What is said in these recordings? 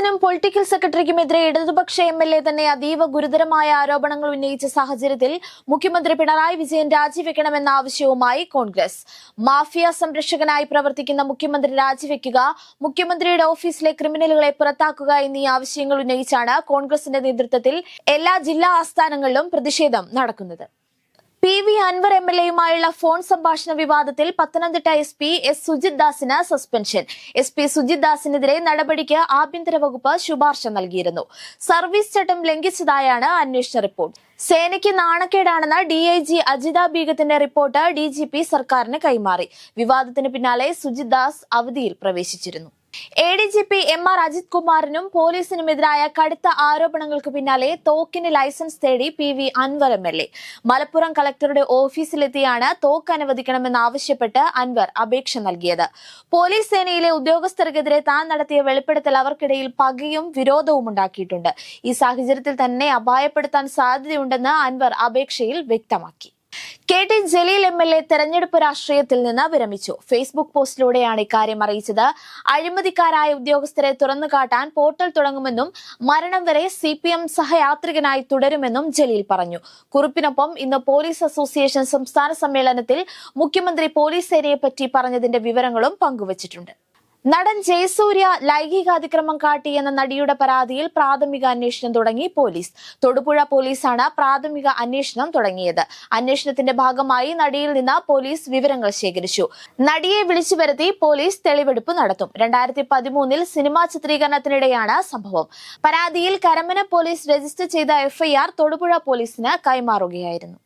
പോലീസിനും പൊളിറ്റിക്കൽ സെക്രട്ടറിക്കുമെതിരെ ഇടതുപക്ഷ എംഎൽഎ തന്നെ അതീവ ഗുരുതരമായ ആരോപണങ്ങൾ ഉന്നയിച്ച സാഹചര്യത്തിൽ മുഖ്യമന്ത്രി പിണറായി വിജയൻ രാജിവെക്കണമെന്ന ആവശ്യവുമായി കോൺഗ്രസ്. മാഫിയ സംരക്ഷകനായി പ്രവർത്തിക്കുന്ന മുഖ്യമന്ത്രി രാജിവെക്കുക, മുഖ്യമന്ത്രിയുടെ ഓഫീസിലെ ക്രിമിനലുകളെ പുറത്താക്കുക എന്നീ ആവശ്യങ്ങൾ ഉന്നയിച്ചാണ് കോൺഗ്രസിന്റെ നേതൃത്വത്തിൽ എല്ലാ ജില്ലാ ആസ്ഥാനങ്ങളിലും പ്രതിഷേധം നടക്കുന്നത്. PV അൻവർ എംഎൽഎയുമായുള്ള ഫോൺ സംഭാഷണ വിവാദത്തിൽ പത്തനംതിട്ട SP S സുജിത് ദാസിന് സസ്പെൻഷൻ. SP സുജിത് ദാസിനെതിരെ നടപടിക്ക് ആഭ്യന്തര വകുപ്പ് ശുപാർശ നൽകിയിരുന്നു. സർവീസ് ചട്ടം ലംഘിച്ചതായാണ് അന്വേഷണ റിപ്പോർട്ട്. സേനയ്ക്ക് നാണക്കേടാണെന്ന DIG അജിത ബീഗത്തിന്റെ റിപ്പോർട്ട് DGP സർക്കാരിന് കൈമാറി. വിവാദത്തിന് പിന്നാലെ സുജിത് ദാസ് അവധിയിൽ പ്രവേശിച്ചിരുന്നു. ADGP MR അജിത് കുമാറിനും പോലീസിനുമെതിരായ കടുത്ത ആരോപണങ്ങൾക്ക് പിന്നാലെ തോക്കിന് ലൈസൻസ് തേടി PV അൻവർ MLA. മലപ്പുറം കളക്ടറുടെ ഓഫീസിലെത്തിയാണ് തോക്ക് അനുവദിക്കണമെന്നാവശ്യപ്പെട്ട് അൻവർ അപേക്ഷ നൽകിയത്. പോലീസ് സേനയിലെ ഉദ്യോഗസ്ഥർക്കെതിരെ താൻ നടത്തിയ വെളിപ്പെടുത്തൽ അവർക്കിടയിൽ പകയും വിരോധവും ഉണ്ടാക്കിയിട്ടുണ്ട്. ഈ സാഹചര്യത്തിൽ തന്നെ അപായപ്പെടുത്താൻ സാധ്യതയുണ്ടെന്ന് അൻവർ അപേക്ഷയിൽ വ്യക്തമാക്കി. KT ജലീൽ MLA തെരഞ്ഞെടുപ്പ് രാഷ്ട്രീയത്തിൽ നിന്ന് വിരമിച്ചു. ഫേസ്ബുക്ക് പോസ്റ്റിലൂടെയാണ് ഇക്കാര്യം അറിയിച്ചത്. അഴിമതിക്കാരായ ഉദ്യോഗസ്ഥരെ തുറന്നുകാട്ടാൻ പോർട്ടൽ തുടങ്ങുമെന്നും മരണം വരെ CPM സഹയാത്രികനായി തുടരുമെന്നും ജലീൽ പറഞ്ഞു. കുറിപ്പിനൊപ്പം ഇന്ന് പോലീസ് അസോസിയേഷൻ സംസ്ഥാന സമ്മേളനത്തിൽ മുഖ്യമന്ത്രി പോലീസ് സേനയെപ്പറ്റി പറഞ്ഞതിന്റെ വിവരങ്ങളും പങ്കുവച്ചിട്ടുണ്ട്. നടൻ ജയസൂര്യ ലൈംഗികാതിക്രമം കാട്ടി എന്ന നടിയുടെ പരാതിയിൽ പ്രാഥമിക അന്വേഷണം തുടങ്ങി പോലീസ്. തൊടുപുഴ പോലീസാണ് പ്രാഥമിക അന്വേഷണം തുടങ്ങിയത്. അന്വേഷണത്തിന്റെ ഭാഗമായി നടിയിൽ നിന്ന് പോലീസ് വിവരങ്ങൾ ശേഖരിച്ചു. നടിയെ വിളിച്ചു വരുത്തി പോലീസ് തെളിവെടുപ്പ് നടത്തും. 2013 സിനിമാ ചിത്രീകരണത്തിനിടെയാണ് സംഭവം. പരാതിയിൽ കരമന പോലീസ് രജിസ്റ്റർ ചെയ്ത FIR തൊടുപുഴ പോലീസിന് കൈമാറുകയായിരുന്നു.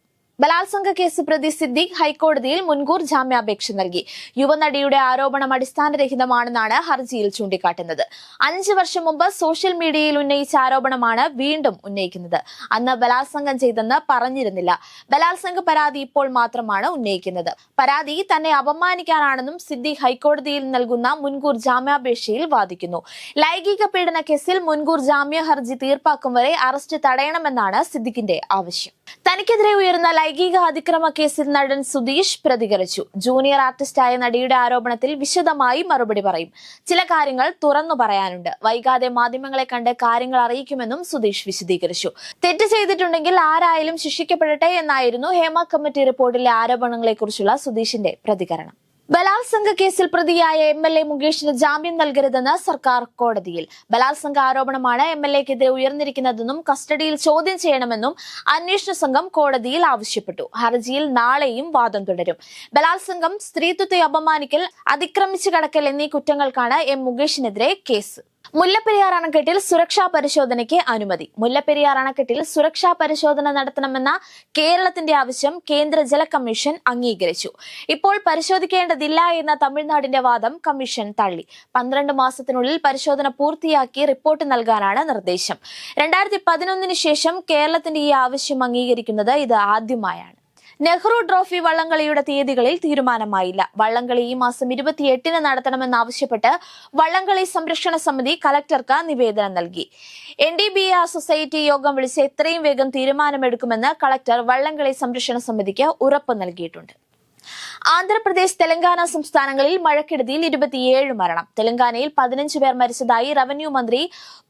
ബലാത്സംഗ കേസ് പ്രതി സിദ്ദീഖ് ഹൈക്കോടതിയിൽ മുൻകൂർ ജാമ്യാപേക്ഷ നൽകി. യുവനടിയുടെ ആരോപണം അടിസ്ഥാനരഹിതമാണെന്നാണ് ഹർജിയിൽ ചൂണ്ടിക്കാട്ടുന്നത്. 5 വർഷം മുമ്പ് സോഷ്യൽ മീഡിയയിൽ ഉന്നയിച്ച ആരോപണമാണ് വീണ്ടും ഉന്നയിക്കുന്നത്. അന്ന് ബലാത്സംഗം ചെയ്തെന്ന് പറഞ്ഞിരുന്നില്ല. ബലാത്സംഗ പരാതി ഇപ്പോൾ മാത്രമാണ് ഉന്നയിക്കുന്നത്. പരാതി തന്നെ അപമാനിക്കാനാണെന്നും സിദ്ദീഖ് ഹൈക്കോടതിയിൽ നൽകുന്ന മുൻകൂർ ജാമ്യാപേക്ഷയിൽ വാദിക്കുന്നു. ലൈംഗിക പീഡന കേസിൽ മുൻകൂർ ജാമ്യ ഹർജി തീർപ്പാക്കും വരെ അറസ്റ്റ് തടയണമെന്നാണ് സിദ്ദീഖിന്റെ ആവശ്യം. തനിക്കെതിരെ ഉയർന്ന ലൈംഗിക അതിക്രമ കേസിൽ നടൻ സുധീഷ് പ്രതികരിച്ചു. ജൂനിയർ ആർട്ടിസ്റ്റായ നടിയുടെ ആരോപണത്തിൽ വിശദമായി മറുപടി പറയും. ചില കാര്യങ്ങൾ തുറന്നു പറയാനുണ്ട്. വൈകാതെ മാധ്യമങ്ങളെ കണ്ട് കാര്യങ്ങൾ അറിയിക്കുമെന്നും സുധീഷ് വിശദീകരിച്ചു. തെറ്റ് ചെയ്തിട്ടുണ്ടെങ്കിൽ ആരായാലും ശിക്ഷിക്കപ്പെടട്ടെ എന്നായിരുന്നു ഹേമ കമ്മിറ്റി റിപ്പോർട്ടിലെ ആരോപണങ്ങളെക്കുറിച്ചുള്ള സുധീഷിന്റെ പ്രതികരണം. ബലാത്സംഗ കേസിൽ പ്രതിയായ MLA മുകേഷിന് ജാമ്യം നൽകരുതെന്ന് സർക്കാർ കോടതിയിൽ. ബലാത്സംഗ ആരോപണമാണ് MLAക്കെതിരെ ഉയർന്നിരിക്കുന്നതെന്നും കസ്റ്റഡിയിൽ ചോദ്യം ചെയ്യണമെന്നും അന്വേഷണ സംഘം കോടതിയിൽ ആവശ്യപ്പെട്ടു. ഹർജിയിൽ നാളെയും വാദം തുടരും. ബലാത്സംഗം, സ്ത്രീത്വത്തെ അപമാനിക്കൽ, അതിക്രമിച്ചു കടക്കൽ എന്നീ കുറ്റങ്ങൾക്കാണ് മുകേഷിനെതിരെ കേസ്. മുല്ലപ്പെരിയാർ അണക്കെട്ടിൽ സുരക്ഷാ പരിശോധനയ്ക്ക് അനുമതി. മുല്ലപ്പെരിയാർ അണക്കെട്ടിൽ സുരക്ഷാ പരിശോധന നടത്തണമെന്ന കേരളത്തിന്റെ ആവശ്യം കേന്ദ്ര ജല കമ്മീഷൻ അംഗീകരിച്ചു. ഇപ്പോൾ പരിശോധിക്കേണ്ടതില്ല എന്ന തമിഴ്നാടിന്റെ വാദം കമ്മീഷൻ തള്ളി. 12 മാസത്തിനുള്ളിൽ പരിശോധന പൂർത്തിയാക്കി റിപ്പോർട്ട് നൽകാനാണ് നിർദ്ദേശം. 2011 ശേഷം കേരളത്തിന്റെ ഈ ആവശ്യം അംഗീകരിക്കുന്നത് ഇത് ആദ്യമായാണ്. നെഹ്റു ട്രോഫി വള്ളംകളിയുടെ തീയതികളിൽ തീരുമാനമായില്ല. വള്ളംകളി ഈ മാസം 28-ന് നടത്തണമെന്നാവശ്യപ്പെട്ട് വള്ളംകളി സംരക്ഷണ സമിതി കലക്ടർക്ക് നിവേദനം നൽകി. NDBA സൊസൈറ്റി യോഗം വിളിച്ച് എത്രയും വേഗം തീരുമാനമെടുക്കുമെന്ന് കളക്ടർ വള്ളംകളി സംരക്ഷണ സമിതിക്ക് ഉറപ്പ് നൽകിയിട്ടുണ്ട്. ആന്ധ്രാപ്രദേശ്, തെലങ്കാന സംസ്ഥാനങ്ങളിൽ മഴക്കെടുതിയിൽ 27 മരണം. തെലങ്കാനയിൽ 15 പേർ മരിച്ചതായി റവന്യൂ മന്ത്രി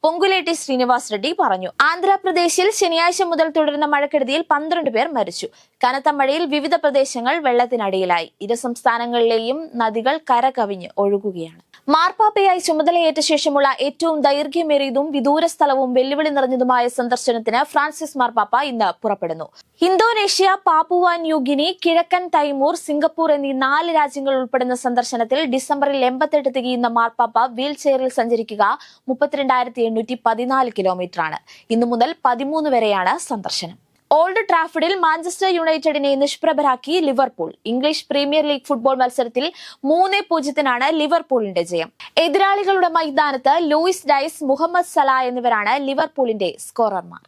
പൊങ്കുലേട്ടി ശ്രീനിവാസ് റെഡ്ഡി പറഞ്ഞു. ആന്ധ്രാപ്രദേശിൽ ശനിയാഴ്ച മുതൽ തുടരുന്ന മഴക്കെടുതിയിൽ 12 പേർ മരിച്ചു. കനത്ത മഴയിൽ വിവിധ പ്രദേശങ്ങൾ വെള്ളത്തിനടിയിലായി. ഇരു സംസ്ഥാനങ്ങളിലെയും നദികൾ കരകവിഞ്ഞ് ഒഴുകുകയാണ്. മാർപ്പാപ്പയായി ചുമതലയേറ്റ ശേഷമുള്ള ഏറ്റവും ദൈർഘ്യമേറിയതും വിദൂര സ്ഥലവും വെല്ലുവിളി നിറഞ്ഞതുമായ സന്ദർശനത്തിന് ഫ്രാൻസിസ് മാർപ്പാപ്പ ഇന്ന് പുറപ്പെടുന്നു. ഇന്തോനേഷ്യ, പാപ്പുവ ന്യൂഗിനി, കിഴക്കൻ തൈമൂർ, സിംഗപ്പൂർ എന്നീ 4 രാജ്യങ്ങൾ ഉൾപ്പെടുന്ന സന്ദർശനത്തിൽ ഡിസംബറിൽ 88 തികയുന്ന മാർപ്പാപ്പ വീൽ ചെയറിൽ സഞ്ചരിക്കുക 32,814 കിലോമീറ്ററാണ്. ഇന്നു മുതൽ 13 വരെയാണ് സന്ദർശനം. ഓൾഡ് ട്രാഫഡിൽ മാഞ്ചസ്റ്റർ യുണൈറ്റഡിനെ നിഷ്പ്രഭരാക്കി Liverpool. English premier league football മത്സരത്തിൽ 3-0 ലിവർപൂളിന്റെ ജയം. എതിരാളികളുടെ മൈതാനത്ത് ലൂയിസ് ഡയസ്, മുഹമ്മദ് സലാ എന്നിവരാണ് ലിവർപൂളിന്റെ സ്കോറർമാർ.